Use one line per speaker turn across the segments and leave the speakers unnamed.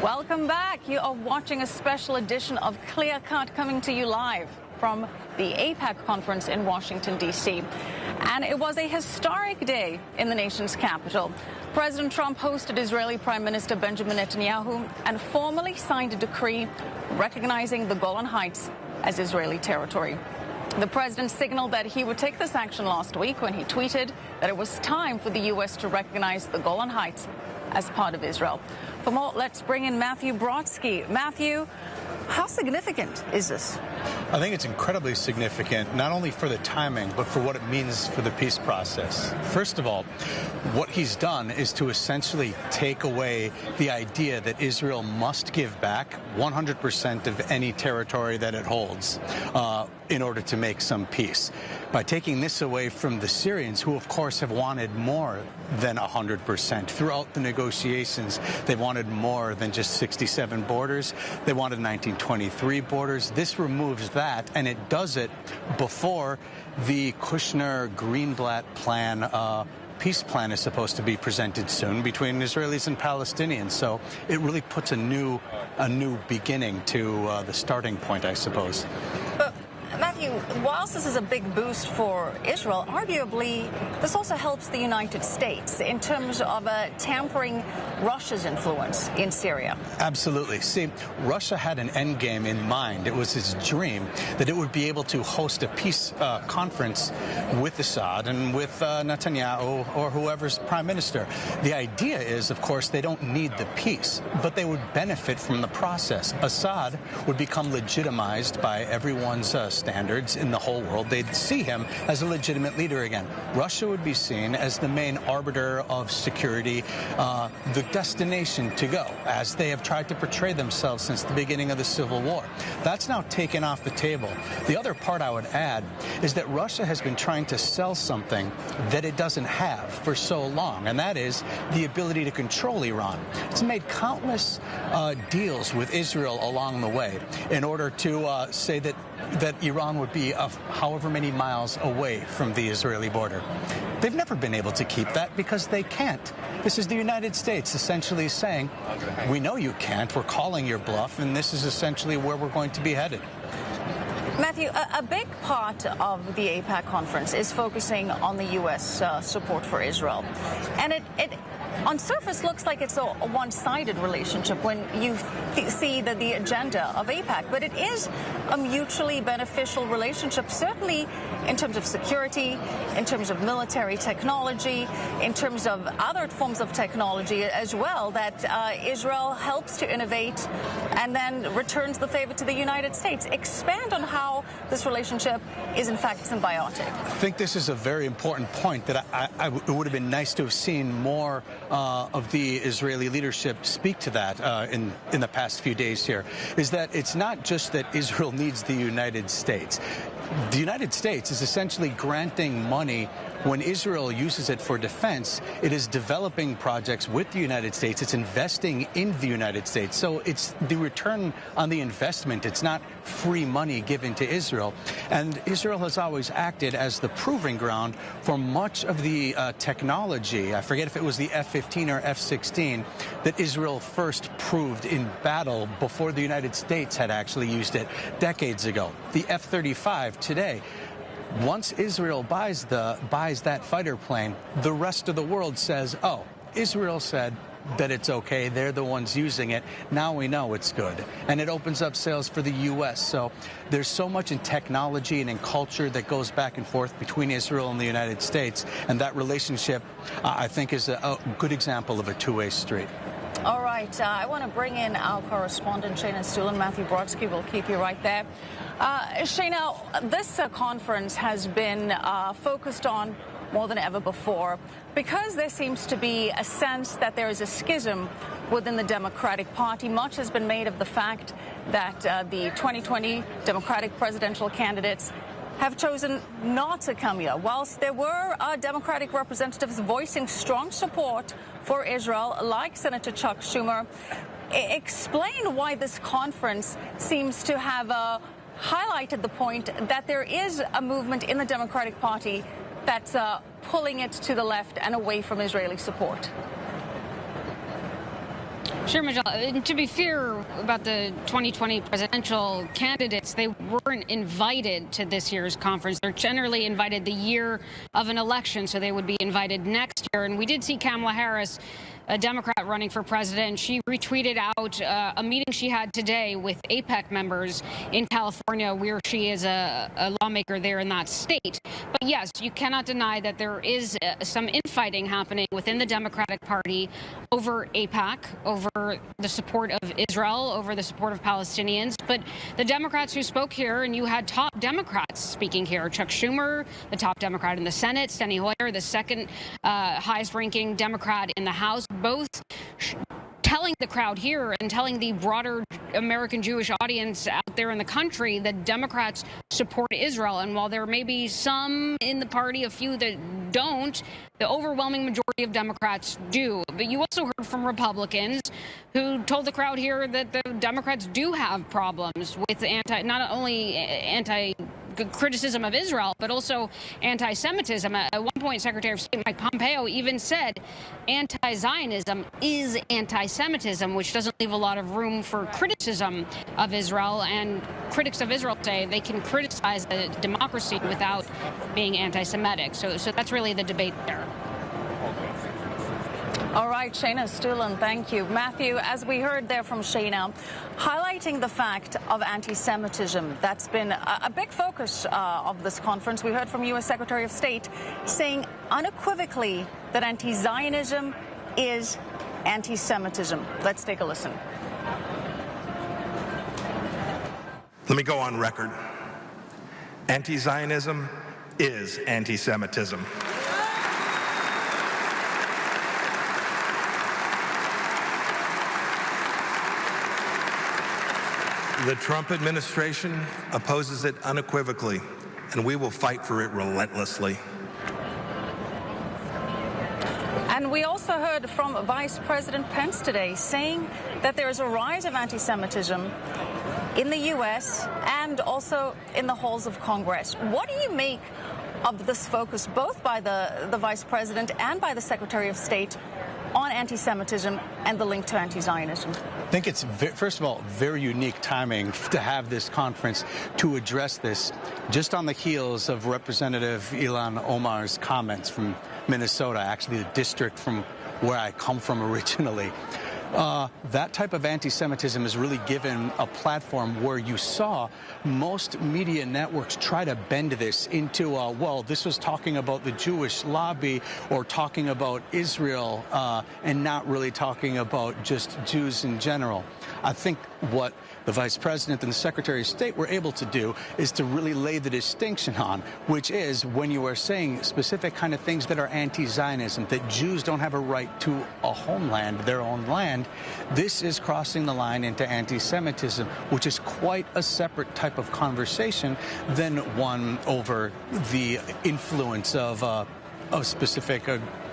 Welcome back. You are watching a special edition of ClearCut coming to you live from the AIPAC conference in Washington, D.C. And it was a historic day in the nation's capital. President Trump hosted Israeli Prime Minister Benjamin Netanyahu and formally signed a decree recognizing the Golan Heights as Israeli territory. The president signaled that he would take this action last week when he tweeted that it was time for the U.S. to recognize the Golan Heights as part of Israel. For more, let's bring in Matthew Brodsky. Matthew, how significant is this?
I think it's incredibly significant, not only for the timing, but for what it means for the peace process. First of all, what he's done is to essentially take away the idea that Israel must give back 100% of any territory that it holds in order to make some peace. By taking this away from the Syrians, who of course have wanted more than 100%. Throughout the negotiations, they wanted more than just 67 borders. They wanted 1923 borders. This removes that, and it does it before the Kushner-Greenblatt plan peace plan is supposed to be presented soon between Israelis and Palestinians. So it really puts a new beginning to the starting point, I suppose.
But Matthew, whilst this is a big boost for Israel, arguably this also helps the United States in terms of tampering Russia's influence in Syria.
Absolutely. See, Russia had an end game in mind. It was his dream that it would be able to host a peace conference with Assad and with Netanyahu or whoever's prime minister. The idea is, of course, they don't need the peace, but they would benefit from the process. Assad would become legitimized by everyone's standards in the whole world. They'd see him as a legitimate leader again. Russia would be seen as the main arbiter of security, the destination to go, as they have tried to portray themselves since the beginning of the Civil War. That's now taken off the table. The other part I would add is that Russia has been trying to sell something that it doesn't have for so long, and that is the ability to control Iran. It's made countless deals with Israel along the way in order to say that Iran would be however many miles away from the Israeli border. They've never been able to keep that because they can't. This is the United States essentially saying, we know you can't, we're calling your bluff, and this is essentially where we're going to be headed.
Matthew, a big part of the AIPAC conference is focusing on the U.S. Support for Israel. And it on surface looks like it's a one-sided relationship when you see the agenda of AIPAC, but it is a mutually beneficial relationship, certainly in terms of security, in terms of military technology, in terms of other forms of technology as well, that Israel helps to innovate and then returns the favor to the United States. Expand on how this relationship is in fact symbiotic.
I think this is a very important point that it would have been nice to have seen more of the Israeli leadership speak to that in the past few days here, is that it's not just that Israel needs the United States. The United States is essentially granting money. When Israel uses it for defense, it is developing projects with the United States. It's investing in the United States. So it's the return on the investment. It's not free money given to Israel. And Israel has always acted as the proving ground for much of the technology. I forget if it was the F-15 or F-16 that Israel first proved in battle before the United States had actually used it decades ago. The F-35 today. Once Israel buys that fighter plane, the rest of the world says, oh, Israel said that it's okay. They're the ones using it. Now we know it's good. And it opens up sales for the U.S. So there's so much in technology and in culture that goes back and forth between Israel and the United States. And that relationship, I think, is a good example of a two-way street.
All right. I want to bring in our correspondent, Shayna Stulan. Matthew Brodsky will keep you right there. Shayna, this conference has been focused on more than ever before because there seems to be a sense that there is a schism within the Democratic Party. Much has been made of the fact that the 2020 Democratic presidential candidates have chosen not to come here. Whilst there were Democratic representatives voicing strong support for Israel, like Senator Chuck Schumer, explain why this conference seems to have highlighted the point that there is a movement in the Democratic Party that's pulling it to the left and away from Israeli support.
Sure, Michelle. To be fair about the 2020 presidential candidates, they weren't invited to this year's conference. They're generally invited the year of an election, so they would be invited next year. And we did see Kamala Harris, a Democrat running for president. She retweeted out a meeting she had today with AIPAC members in California, where she is a lawmaker there in that state. But yes, you cannot deny that there is some infighting happening within the Democratic Party over AIPAC, over the support of Israel, over the support of Palestinians. But the Democrats who spoke here, and you had top Democrats speaking here, Chuck Schumer, the top Democrat in the Senate, Steny Hoyer, the second highest ranking Democrat in the House, both telling the crowd here and telling the broader American Jewish audience out there in the country that Democrats support Israel. And while there may be some in the party, a few that don't, the overwhelming majority of Democrats do. But you also heard from Republicans who told the crowd here that the Democrats do have problems with not only anti criticism of Israel, but also anti-Semitism. At one point, Secretary of State Mike Pompeo even said anti-Zionism is anti-Semitism, which doesn't leave a lot of room for criticism of Israel. And critics of Israel say they can criticize the democracy without being anti-Semitic. So that's really the debate there.
All right, Shayna Stulin, thank you. Matthew, as we heard there from Shayna, highlighting the fact of anti-Semitism, that's been a big focus of this conference. We heard from U.S. Secretary of State saying unequivocally that anti-Zionism is anti-Semitism. Let's take a listen.
Let me go on record. Anti-Zionism is anti-Semitism. The Trump administration opposes it unequivocally, and we will fight for it relentlessly.
And we also heard from Vice President Pence today saying that there is a rise of anti-Semitism in the U.S. and also in the halls of Congress. What do you make of this focus, both by the Vice President and by the Secretary of State, on anti-Semitism and the link to anti-Zionism?
I think it's, first of all, very unique timing to have this conference to address this just on the heels of Representative Ilhan Omar's comments from Minnesota, actually the district from where I come from originally. That type of anti-Semitism has really given a platform where you saw most media networks try to bend this into, well, this was talking about the Jewish lobby or talking about Israel and not really talking about just Jews in general. I think what the Vice President and the Secretary of State were able to do is to really lay the distinction on, which is when you are saying specific kind of things that are anti-Zionism, that Jews don't have a right to a homeland, their own land, this is crossing the line into anti-Semitism, which is quite a separate type of conversation than one over the influence of specific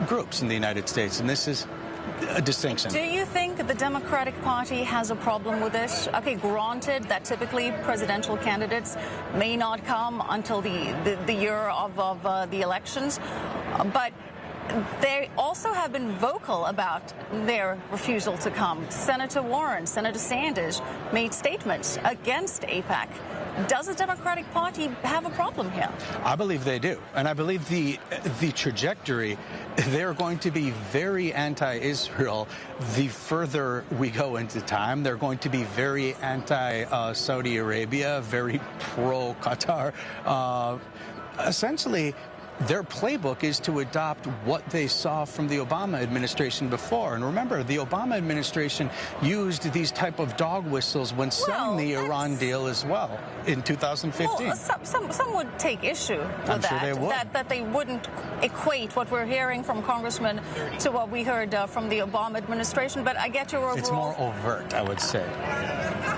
groups in the United States. And this is a distinction.
Do you think the Democratic Party has a problem with this? Okay, granted that typically presidential candidates may not come until the year of the elections, but they also have been vocal about their refusal to come. Senator Warren, Senator Sanders made statements against AIPAC. Does the Democratic Party have a problem here?
I believe they do. And I believe the trajectory, they're going to be very anti-Israel the further we go into time. They're going to be very anti-Saudi Arabia, very pro-Qatar. Essentially, their playbook is to adopt what they saw from the Obama administration before. And remember, the Obama administration used these type of dog whistles when selling the Iran deal as well in 2015.
Well, some would take issue with that.
Sure they would.
That they wouldn't equate what we're hearing from congressmen to what we heard from the Obama administration. But I get your overall...
It's more overt, I would say.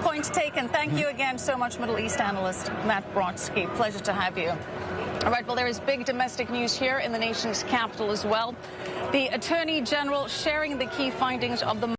Point taken. Thank you again so much, Middle East analyst Matt Brodsky. Pleasure to have you. All right, well, there is big domestic news here in the nation's capital as well. The Attorney General sharing the key findings of the